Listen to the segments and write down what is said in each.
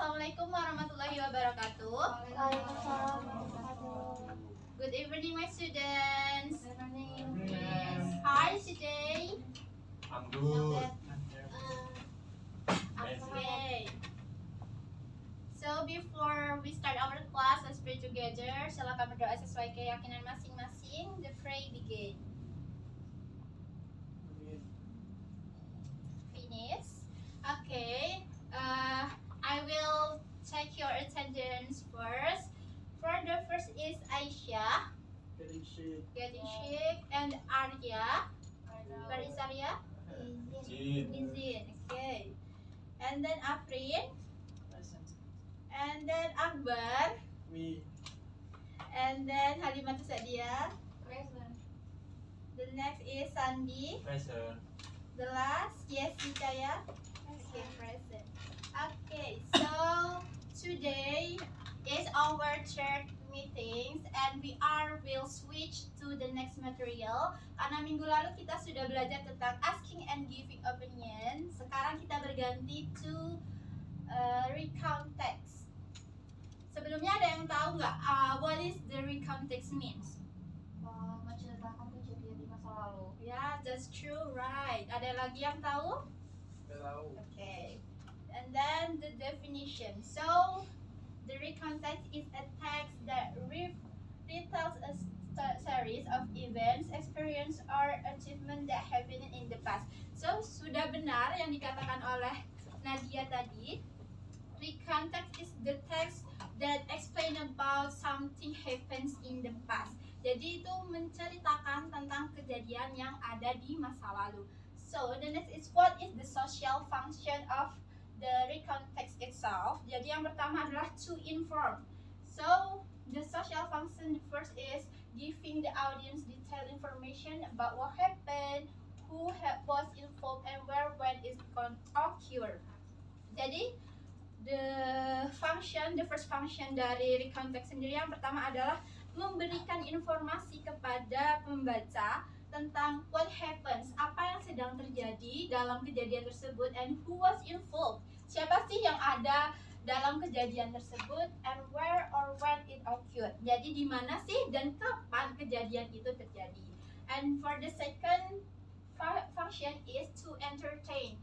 Assalamualaikum warahmatullahi wabarakatuh. Waalaikumsalam warahmatullahi. Good evening, my students. Good evening. Yes. How are you today? I'm good. Okay. So before we start our class, let's pray together. Silakan berdoa sesuai keyakinan masing-masing. The pray begin. Finish. Okay. I will check your attendance first. For the first is Aisyah, Getting shit. getting sick, and Arya. Where is Arya? Jin. Izin. Okay. And then Afrin, Present. and then Akbar, Me. and then Halimatus Sadia. Present. The next is Sandy. Present. The last, yes, Hidayah. Okay, present. Okay, so today is our third meetings and will switch to the next material. Karena minggu lalu kita sudah belajar tentang asking and giving opinion. Sekarang kita berganti to recount text. Sebelumnya ada yang tahu nggak what is the recount text means? Menceritakan kejadian di masa lalu. Yeah, that's true, right. Ada lagi yang tahu? Hello. Okay. And then the definition. So, the recount text is a text that retells a series of events, experience, or achievement that happened in the past. So, sudah benar yang dikatakan oleh Nadia tadi. Recount text is the text that explain about something happens in the past. Jadi itu menceritakan tentang kejadian yang ada di masa lalu. So the next is what is the social function of the recount text itself. Jadi yang pertama adalah to inform. So the social function first is giving the audience detailed information about what happened, who was involved, and where when it occurred. Jadi the first function dari recount text sendiri yang pertama adalah memberikan informasi kepada pembaca tentang what happens, apa yang sedang terjadi dalam kejadian tersebut, and who was involved, siapa sih yang ada dalam kejadian tersebut, and where or when it occurred. Jadi di mana sih dan kapan kejadian itu terjadi. And for the second function is to entertain,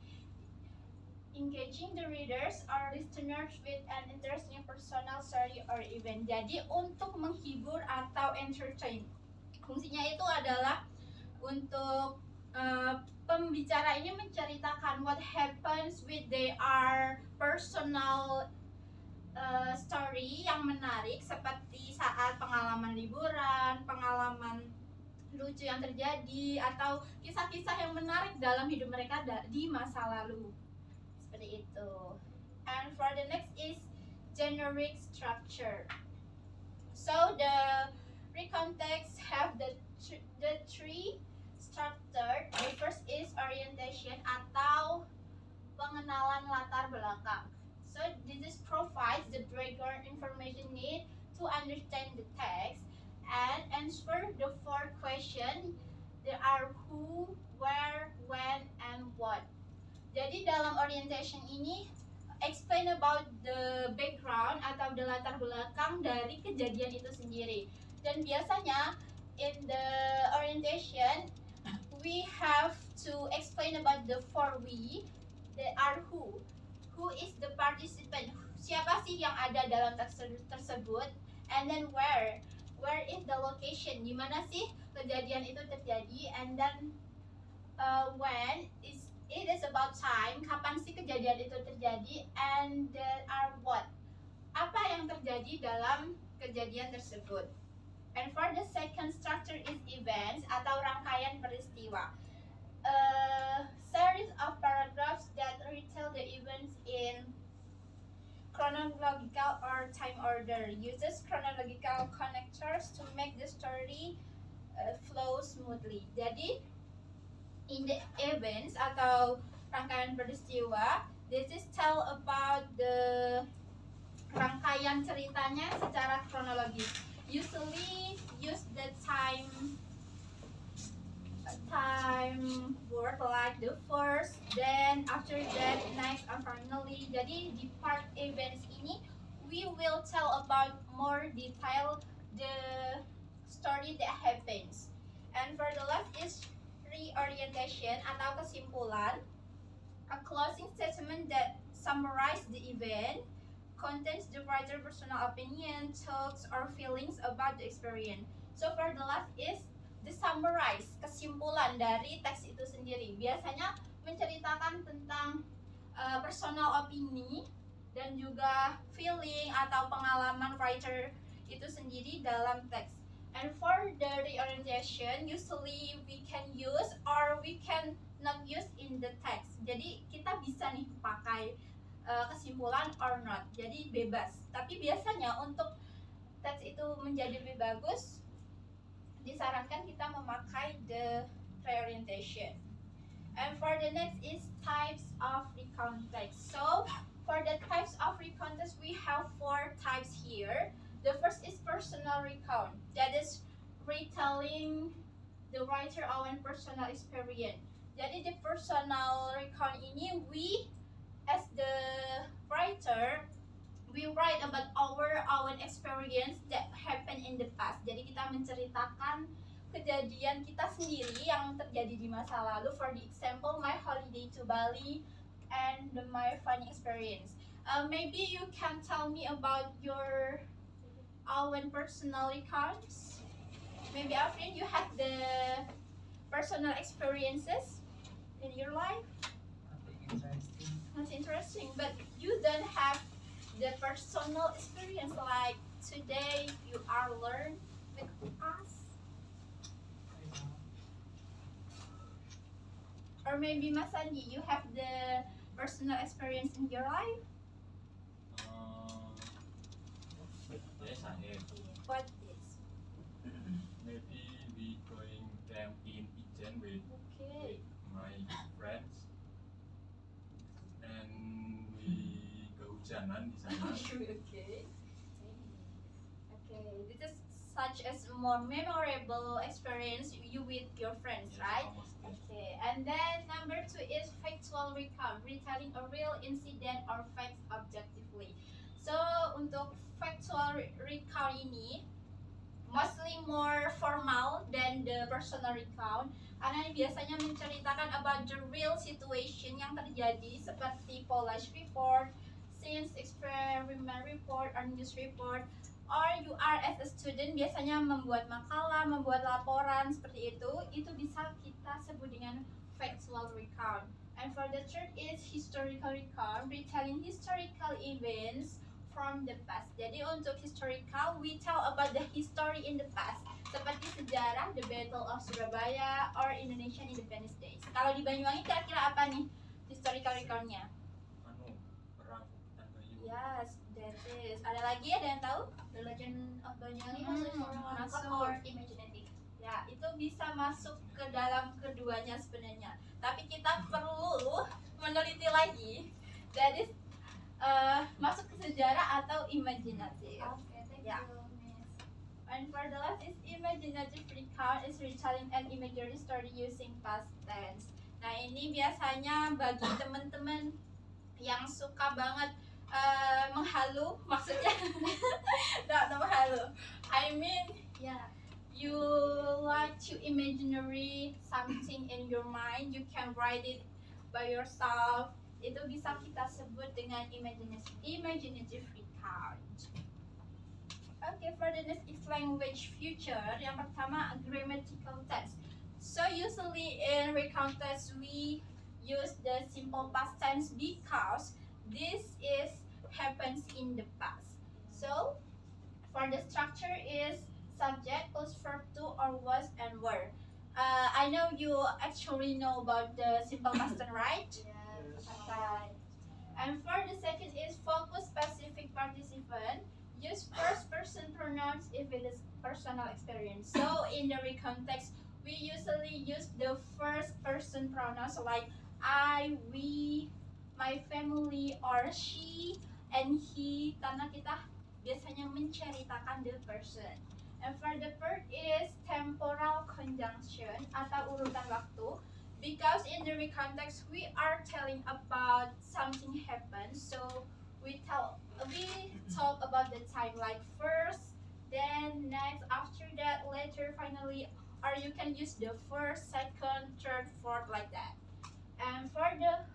engaging the readers or listeners with an interesting personal story or event. Jadi untuk menghibur atau entertain, fungsinya itu adalah untuk pembicara ini menceritakan what happens with their personal story yang menarik, seperti saat pengalaman liburan, pengalaman lucu yang terjadi, atau kisah-kisah yang menarik dalam hidup mereka di masa lalu. Seperti itu. And for the next is generic structure. So the recount text have the three structure. The first is orientation atau pengenalan latar belakang. So this provides the background information need to understand the text and answer the four questions. There are who, where, when, and what. Jadi dalam orientation ini explain about the background atau the latar belakang dari kejadian itu sendiri. Dan biasanya in the orientation we have to explain about the four we. There are who is the participant, siapa sih yang ada dalam teks tersebut, and then where is the location, di mana sih kejadian itu terjadi, and then when it is about time, kapan sih kejadian itu terjadi, and there are what, apa yang terjadi dalam kejadian tersebut. And for the second structure is events atau rangkaian peristiwa. Series of paragraphs that retell the events in chronological or time order, uses chronological connectors to make the story flow smoothly. Jadi in the events atau rangkaian peristiwa, this is tell about the rangkaian ceritanya secara kronologis. Usually use the time time word like the first, then after that next and finally. Jadi di part events ini we will tell about more detail the story that happens. And for the last is reorientation atau kesimpulan, a closing statement that summarize the event, contains the writer personal opinion, thoughts or feelings about the experience. So for the last is the summarize, kesimpulan dari teks itu sendiri. Biasanya menceritakan tentang personal opini dan juga feeling atau pengalaman writer itu sendiri dalam teks. And for the reorientation, usually we can use or we can not use in the text. Jadi kita bisa nih pakai kesimpulan or not. Jadi bebas. Tapi biasanya untuk teks itu menjadi lebih bagus, disarankan kita memakai the reorientation. And for the next is types of recount text. So for the types of recount text, we have 4 types here. The first is personal recount. That is retelling the writer own personal experience. Jadi di personal recount ini we as the writer we write about our own experience that happened in the past. Jadi kita menceritakan kejadian kita sendiri yang terjadi di masa lalu. For the example, my holiday to Bali and my funny experience. Maybe you can tell me about your own personal accounts. Maybe Afrin, you had the personal experiences in your life. Nothing interesting. That's interesting, but you don't have the personal experience like today you are learn with us. Or maybe Masandi, you have the personal experience in your life. Yes, I have. What is? Maybe we going camping Ijen with Okay. my friends, and we kehujanan di sana. Okay. Okay. This is such as more memorable experience you with your friends, right? Okay. And then number 2 is factual recount, retelling a real incident or facts objectively. So untuk factual recount ini mostly more formal than the personal recount, karena ini biasanya menceritakan about the real situation yang terjadi seperti police report, scenes experiment report, or news report. Or you are as a student biasanya membuat makalah, membuat laporan seperti itu bisa kita sebut dengan factual recount. And for the third is historical recount, retelling historical events from the past. Jadi untuk historical, we tell about the history in the past, seperti sejarah the Battle of Surabaya or Indonesian Independence Days. Kalau di Banyuwangi kira-kira apa nih historical recountnya? Anu, perang Tangayu. Yes, that is. Ada lagi ada yang tahu? The Legend of Banyuwangi Hmm, masuk historical masuk. or imaginative. Ya, itu bisa masuk ke dalam keduanya sebenarnya. Tapi kita perlu meneliti lagi. That is masuk ke sejarah atau imajinatif. Okay, thank Yeah. you, Miss. And for the last is imaginative recount is retelling an imaginary story using past tense. Nah ini biasanya bagi teman-teman yang suka banget menghalu, maksudnya nggak menghalu. I mean, Yeah. you like to imaginary something in your mind, you can write it by yourself. Itu bisa kita sebut dengan imaginative recount. Okay, for the next is language feature. Yang pertama, grammatical text. So usually in recount text we use the simple past tense because this is happens in the past. So for the structure is subject plus verb to or was and were. I know you actually know about the simple past tense, right? Yes. Okay. And for the second is focus specific participant. Use first person pronouns if it is personal experience. So in the recount text, we usually use the first person pronouns like I, we, my family, or she and he, karena kita biasanya menceritakan the person. And for the third is temporal conjunction atau urutan waktu. Because in the context we are telling about something happened, so we talk about the time like first, then next, after that, later, finally, or you can use the first, second, third, fourth like that. And for the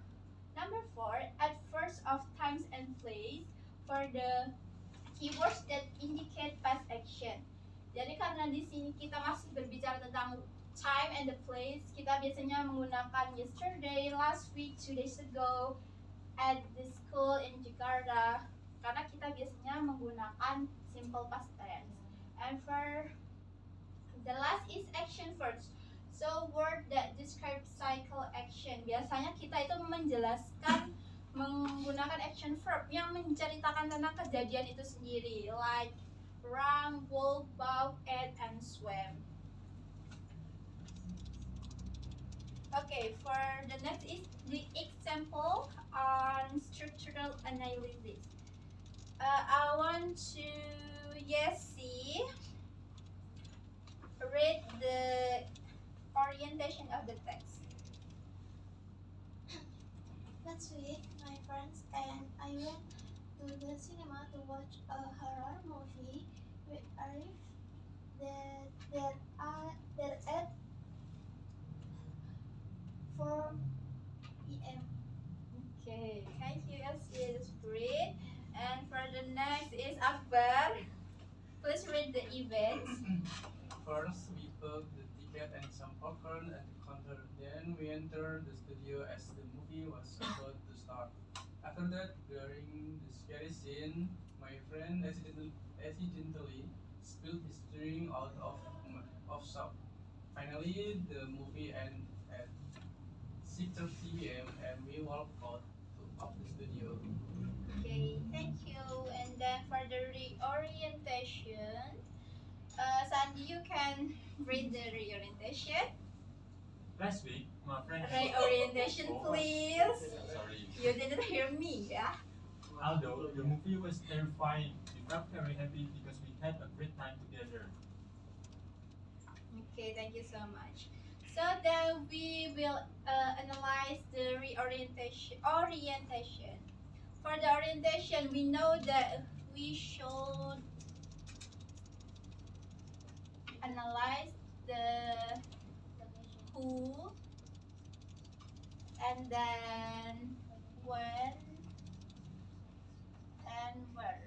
number 4, at first of times and place for the keywords that indicate past action. Jadi karena di sini kita masih berbicara tentang time and the place, kita biasanya menggunakan yesterday, last week, 2 days ago, at the school in Jakarta. Karena kita biasanya menggunakan simple past tense. And for the last is action first. So word that describe cycle action. Biasanya kita itu menjelaskan menggunakan action verb yang menceritakan tentang kejadian itu sendiri, like run, walk, bow, eat, and swim. Okay, for the next is the example on structural analysis. I want to Yesi read the orientation of the text. Last week, my friends and I went to the cinema to watch a horror movie. We arrived there at 4 p.m. Okay, thank you, Elsie. It's great. And for the next is Akbar. Please read the events. First, we booked the ticket and some popcorn at the counter. Then we entered the studio as the movie was about to start. After that, during the scary scene, my friend accidentally spilled his drink out of shock. Finally, the movie ended at 6:30 p.m. and we walked out of the studio. Okay, thank you. And then for the reorientation, Sandy, you can read the reorientation. Last week, my friend. Reorientation, Oh, please. Sorry. You didn't hear me, yeah? Although the movie was terrifying, we felt very happy because we had a great time together. Okay, thank you so much. So then we will analyze the orientation. For the orientation, we know that we should analyze the who, and then when and where.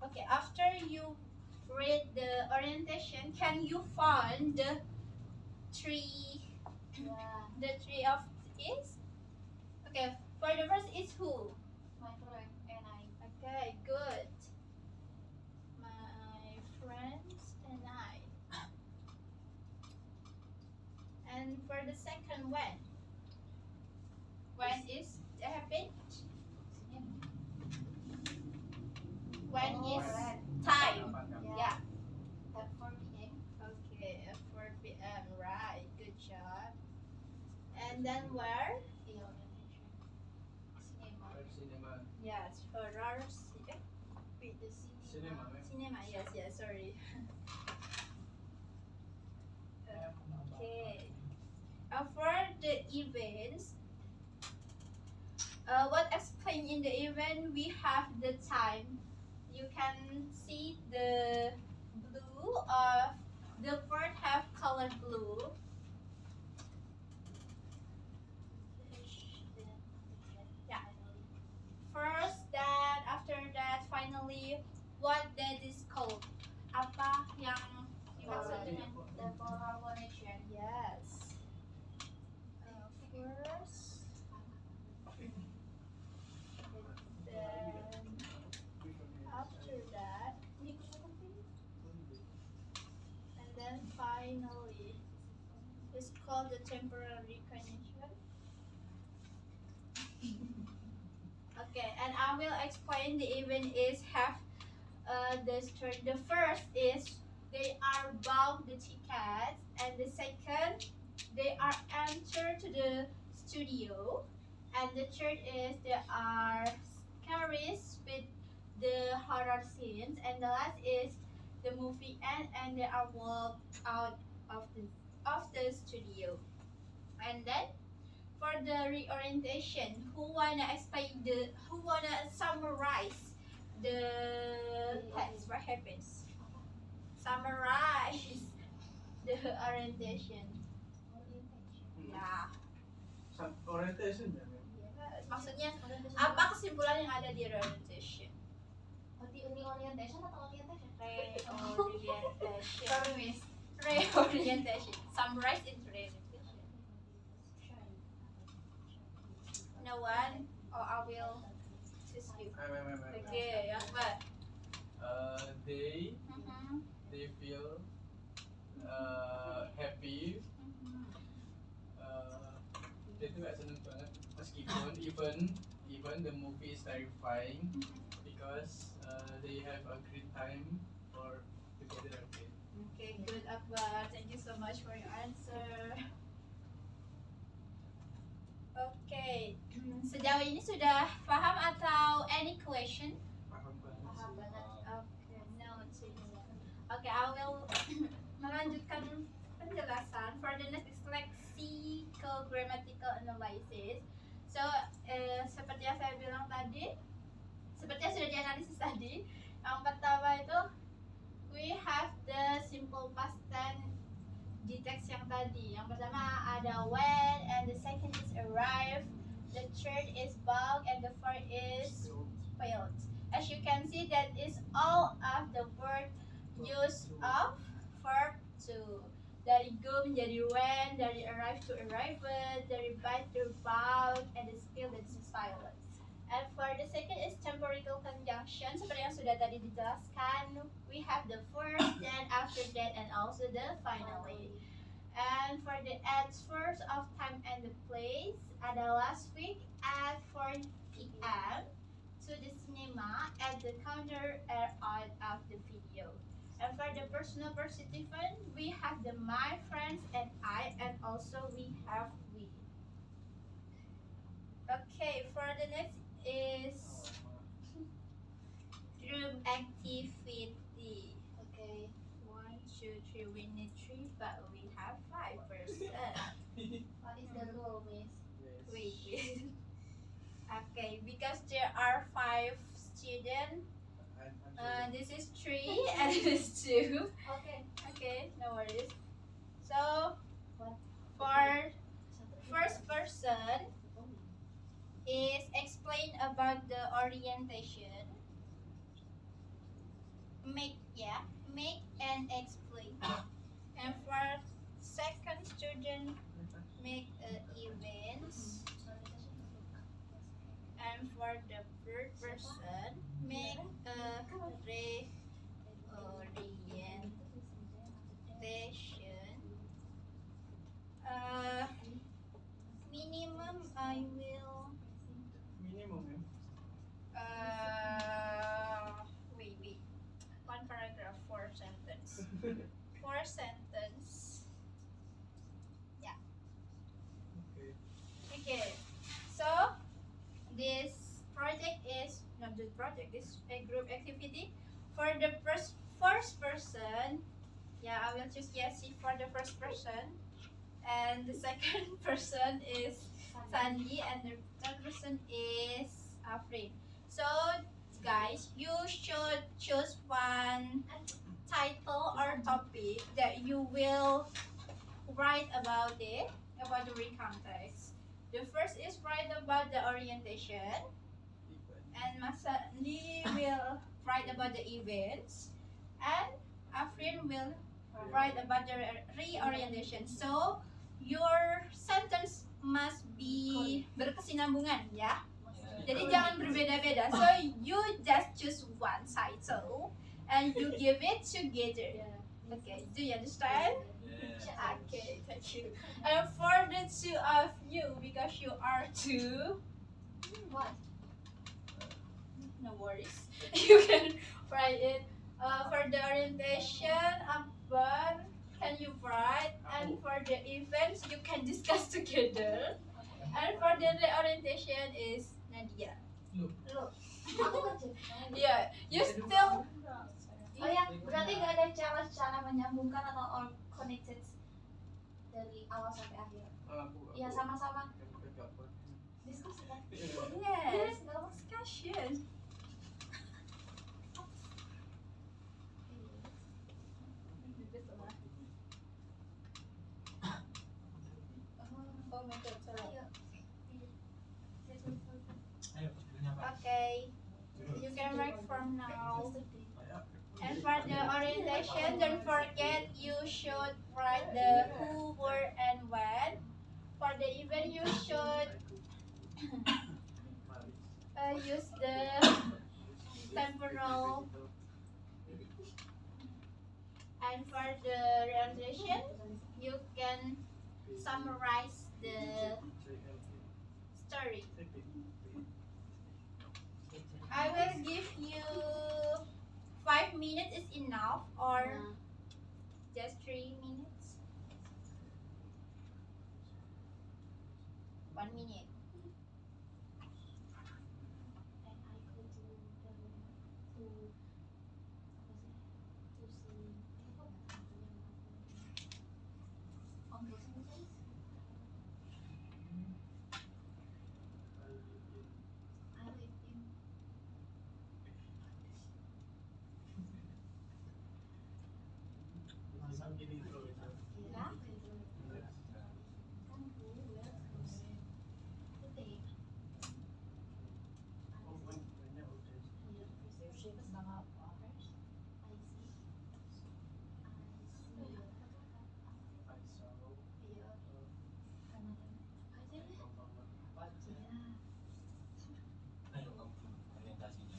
Okay, after you read the orientation, can you find the three of is? Okay, for the first is who? My friend and I. Okay, good. My friends and I. And for the second, when? When is happened? When is time? Yeah. At 4 p.m. Okay, at 4 p.m. Right, good job. And then where? The orientation. Cinema. Cinema. Yes, horror. The Cinema. Cinema. Yes. Sorry. Okay. For the events, what explained in the event, we have the time. You can see the blue of the bird have color blue. Yeah. First, then after that, finally, what that is called? Apa yang dimaksud dengan temporal connection. yes? First, then after that, and then finally, it's called the temporary connection. Okay, and I will explain the event is have the first is they are bought the tickets, and the second they are enter to the studio, and the third is they are scary with the horror scenes, and the last is the movie ends and they are walked out of the studio. And then for the reorientation, who wanna summarize the text? What happens? Summarize the orientation. Ya, Orientation ya. maksudnya apa kesimpulan yang ada di reorientation? Orientation atau orientation? Reorientation. Reorientation. Summarize in reorientation. No one, or I will choose you. Okay, Akbar. They feel happy. Dia tuh gak seneng banget meskipun even the movie is terrifying because they have a great time for together again. Okay, good Akbar. Thank you so much for your answer. Okay, sejauh ini sudah paham atau any question? Paham banget. Okay, no. Okay, I will melanjutkan penjelasan. For the next is lexical grammatical analysis. So, seperti yang saya bilang tadi, seperti yang sudah dianalisis tadi, yang pertama itu we have the simple past tense di teks yang tadi. Yang pertama ada when, and the second is arrive, the third is bug, and the fourth is failed. As you can see, that is all of the word use of verb to. Dari go menjadi when, dari arrive to arrived, dari bite to bug, and the skill that is silent. And for the second is temporical conjunction. Seperti yang sudah tadi dijelaskan, we have the first, then after that, and also the finally. And for the answers of time and the place, ada last week at 4 p.m. to the cinema at the counter out of the video. And for the personal participant, we have the my friends and I, and also we have we. Okay, for the next is group activity. Okay, 1, 2, 3. We need 3, but we have 5 person. What is the rule, miss? Wait. Okay, because there are 5 students. This is 3 and this is 2. Okay. Okay, no worries. So, for first person is explain about the orientation. Make and explain. And for second student, make events. And for the third person, make a reorientation. Minimum I will Minimum ya. Wait. 1 paragraph, 4 sentence. 4 sentence. Yeah. Okay. Okay. So this project is not just project. This is a group activity. For the first person, yeah, I will choose Yesi for the first person, and the second person is Sandy, and the third person is Afrin. So, guys, you should choose one title or topic that you will write about it, about the read context. The first is write about the orientation, and Masandi will write about the events, and Afrin will write about the reorientation. So, your sentence must be berkesinambungan, ya. Jadi jangan berbeda-beda. So you just choose one title and you give it together. Okay, do you understand? Okay, thank you. And for the two of you, because you are two, What? no worries. You can write it. For the orientation, Akbar, can you write? And for the events, you can discuss together. And for the reorientation is Nadia. Look, aku kerja. Yeah, you still. Oh ya, berarti nggak ada secara menyambungkan atau all connected dari awal sampai akhir. Ya sama-sama diskusi kan. Yes, discussion. Oh my god, sorry. Ayo. Ayo, judulnya apa? Okay, you can write from now. And for the orientation, don't forget you should write the who, where, and when. For the event, you should use the temporal. And for the orientation, you can summarize the story. I will give you 5 minutes is enough or just 3 minutes? 1 minute.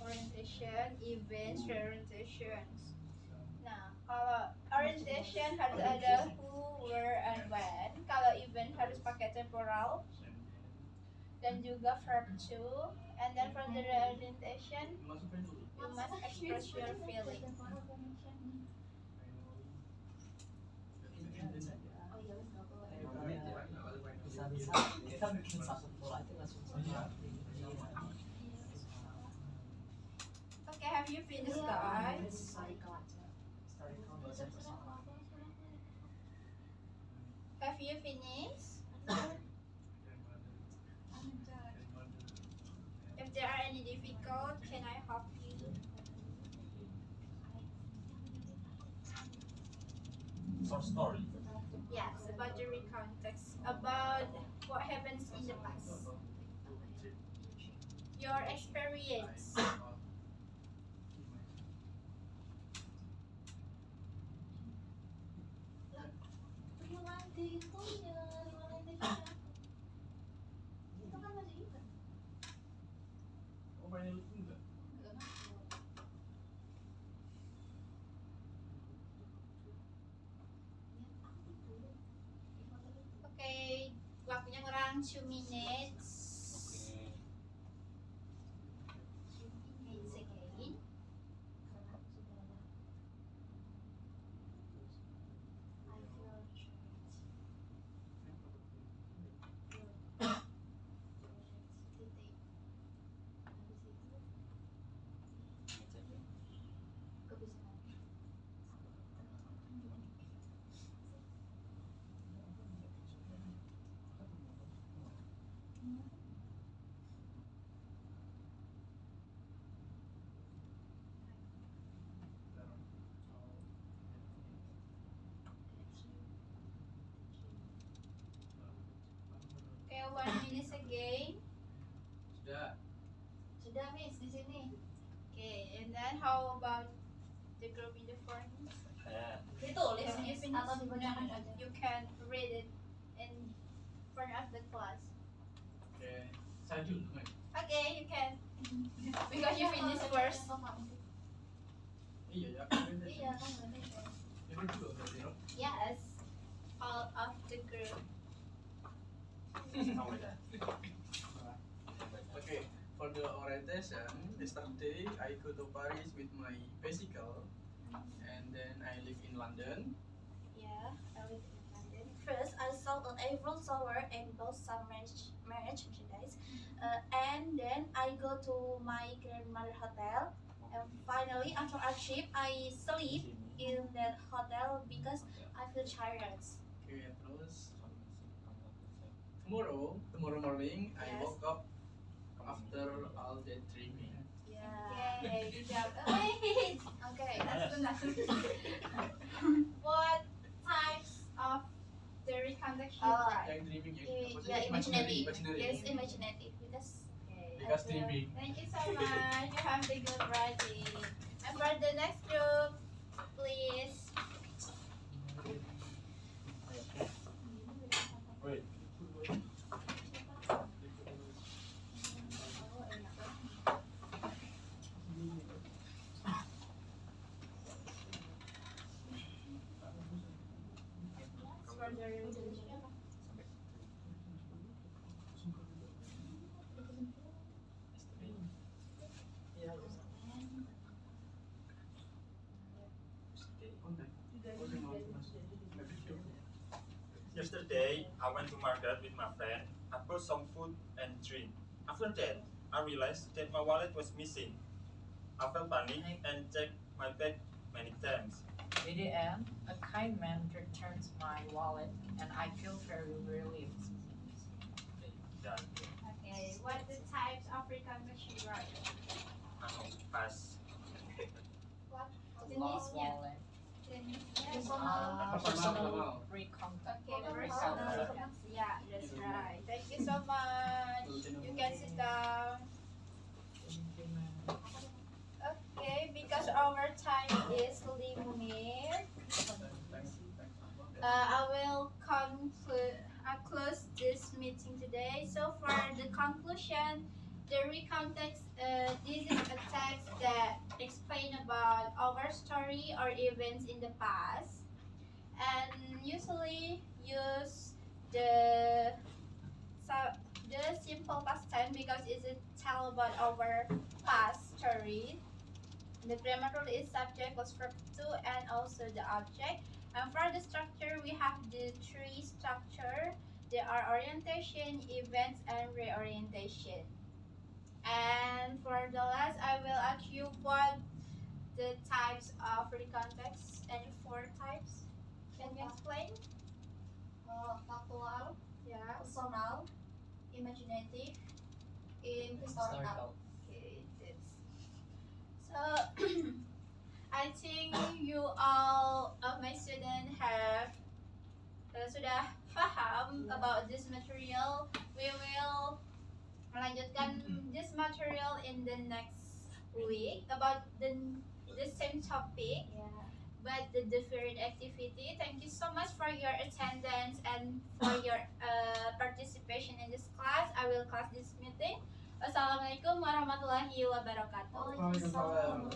Orientation, events, orientations. Nah, kalau orientation harus ada who, where, and when. Kalau event harus pakai temporal dan juga verb to. And then for the orientation, you must express your feeling. Bisa-bisa kita bikin satu pola itu langsung saja. Okay, have you finished, guys? Have you finished? If there are any difficult, can I help you? Short story. Yes, about the context, about what happens in the past, your experience. Itu kan masih event. Okay, waktunya kurang 2 minutes. Minutes again. Okay, 1 minute again. Sudah Miss di sini. Okay, and then how about the group in the front? Ditulis Have you Miss finished? atau dibacakan No, aja. you can read it in front of the class. Oke, saya dulu kan. Okay, you can. Because you finished first. Iya ya. Iya kan berarti. Ini dulu berarti ya. Yes, all of the group. Okay, for the orientation, yesterday I go to Paris with my bicycle, and then I live in London. Yeah, I live in London. First, I sold an April shower and bought some marriage merchandise. And then I go to my grandmother hotel. And finally, after our trip, I sleep in that hotel because I feel tired. Okay, terus tomorrow morning I Yes. woke up after all that dreaming. Yeah. Okay, good job. Wait, Okay. what types of the reconstruction Oh, right? Yang dreaming yang apa sih? Yeah, imaginative. Imaginary. Yes, imaginative because Okay. Because dreaming. Thank you so much. You have the good writing. And for the next group, please. Wait. For the revision. Yesterday, I went to market with my friend. I bought some food and drink. After that, I realized that my wallet was missing. I felt panic and checked my bag many times. In the end, a kind man returns my wallet, and I feel very relieved. Dan Okay, what the types of reconstruction right? pas Lost Jenisnya. wallet. Jenisnya. Personal Personal. recontact. Okay, Personal. personal. Yeah, that's right. Thank you so much. You can sit down. Okay, because our time is limit, I will close this meeting today. So for the conclusion, the recontext, this is a text that explain about our story or events in the past, and usually use the simple past tense because it's a tell about our past story. The grammar rule is subject plus verb to and also the object. And for the structure, we have the three structure. There are orientation, events, and reorientation. And for the last, I will ask you what the types of recontext and 4 types. Can you explain? Factual, Yeah. personal, imaginative, in historical. Okay, that's so. I think you all of my students have sudah paham about this material. We will melanjutkan this material in the next week about the same topic, Yeah. but the different activity. Thank you so much for your attendance and for your participation in this class. I will close this meeting. Wassalamualaikum warahmatullahi wabarakatuh. Waalaikumsalam.